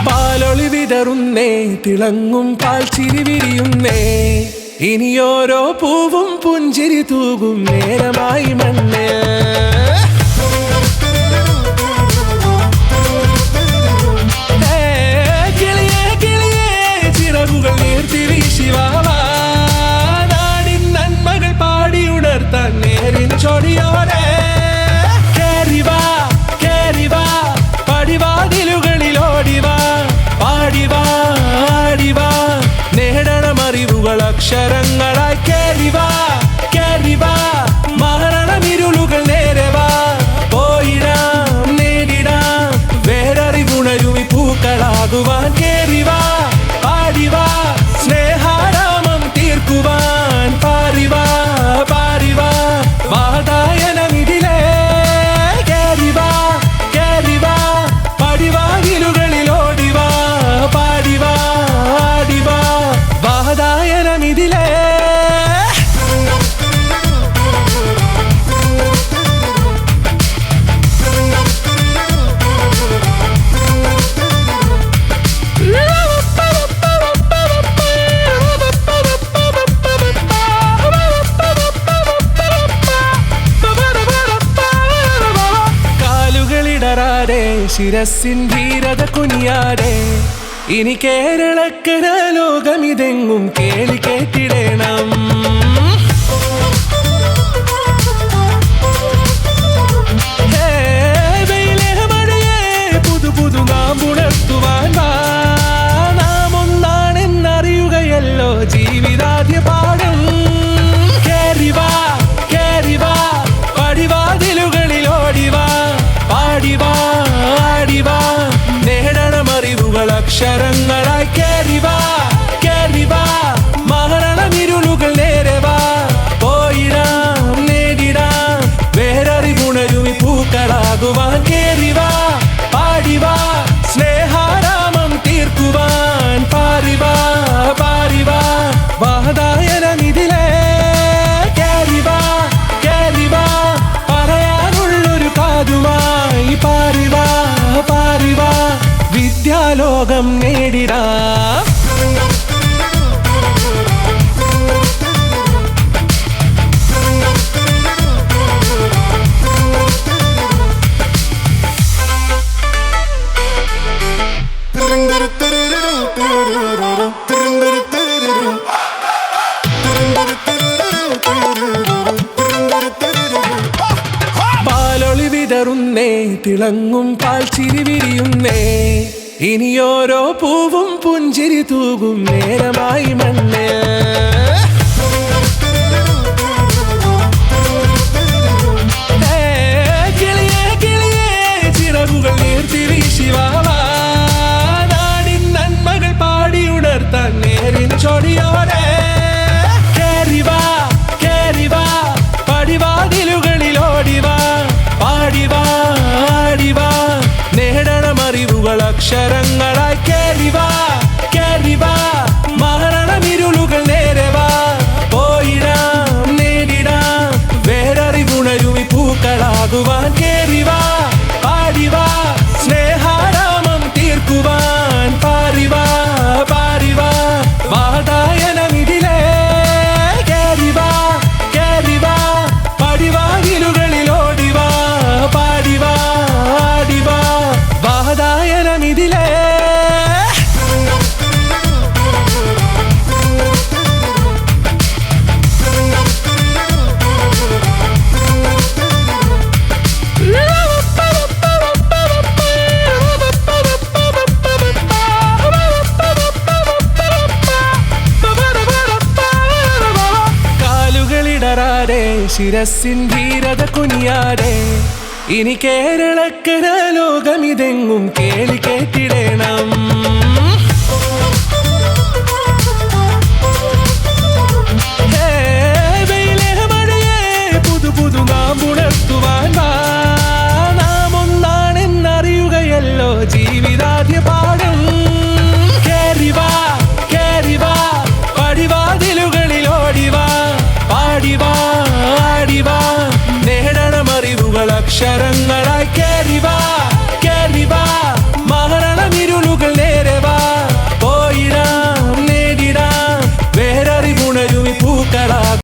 പാലൊളി വിതറുന്നേ, തിളങ്ങും പാൽ ചിരി വിരിയുന്നേ, ഇനിയോരോ പൂവും പുഞ്ചിരി തൂകും നേരമായി മണ്ണ്. കിളിയേ കിളിയേ ചിറകുകൾ നീർത്തി വീശിവാവാ, നാടിൻ നന്മകൾ പാടിയുണർത്താൻ നേരിൻ ചൊടിയോരെ. കേറിവാ കേറിവാ പടിവാതിലുകളിലോടിവാ, പാടിവാ ആടിവാ നേടണമറിവുകൾ അക്ഷരങ്ങളായി. കേറിവാ കേറിവാ മരണമിരുളുകൾ നേരവാ, പോയിടാം നേടിടാം വേററിവുണരുമി പൂക്കളാകുവാൻ. കേറിവാ പാടിവാ സ്നേഹാരാമം തീർക്കുവാൻ, പാറിവാ പാറിവാ വാതായനമിതിലേ. കേറിവാ കേറിവാ പടിവാതിലുകളിലോടിവാ, പാടിവാ ആടിവാ വാതായനമിതിലേ. കാലുകളിടറാതെ ശിരസിൻ ധീരത കുനിയാതെ, ഇനി കേരളക്കര ലോകമിതെങ്ങും കേളി കേട്ടിടണം. വെയിലേ മഴയേ പുതു പുതു നാം ഉണർത്തുവാൻ വാ, നാം ഒന്നാണെന്നറിയുകയല്ലോ ജീവിതാദ്യ പാഠം. കേറിവാ കേറിവാ പടിവാതിലുകളിലോടിവാ, പാടിവാ ആടിവാ നേടണമറിവുകൾ അക്ഷരങ്ങളായി. കേറിവാ കേറിവാ മരണമിരുളുകൾ നേരവാ, പോയിടാം നേടിടാം വേററിവുണരുമി പൂക്കളാകുവാൻ. കേറിവാ പാടിവാ സ്നേഹാരാമം തീർക്കുവാൻ, പാറിവാ പാറിവാ വാതായനമിതിലേ. കേറിവാ കേറിവാ പറയാനുള്ളൊരു കാതുമായി, പാറിവാ പാറിവാ വിദ്യാലോകം നേടിടാം. പാലൊളി വിതറുന്നേ, തിളങ്ങും പാൽ ചിരി വിരിയുന്നേ, ഇനിയോരോ പൂവും പുഞ്ചിരി തൂകും നേരമായി മണ്ണ്. കിളിയേ കിളിയേ ചിറകുകൾ നീർത്തി വീശിവാവാ, നാടിൻ നന്മകൾ പാടിയുണർത്താൻ നേരിൻ ചൊടിയോരെ. കേറിവാ കേറിവാ പടിവാതിലുകളിലോടിവാ, പാടിവാ ആടിവാ നേടണമറിവുകൾ അക്ഷരങ്ങളായി. കേറിവാ കേറിവാ മരണമിരുളുകൾ നേരവാ, പോയിടാം നേടിടാം വേററിവുണരുമി പൂക്കളാകുവാൻ. കേറിവാ പാടിവാ സ്നേഹാരാമം തീർക്കുവാൻ, പാറിവാ പാറിവാ വാതായനമിതിലേ. കേറിവാ കേറിവാ പടിവാതിലുകളിലോടിവാ, പാടിവാ ആടിവാ വാതായനമിതിലേ. കാലുകളിടറാതെ ശിരസിൻ ധീരത കുനിയാതെ, ഇനി കേരളക്കര ലോകമിതെങ്ങും കേളി കേട്ടിടണം.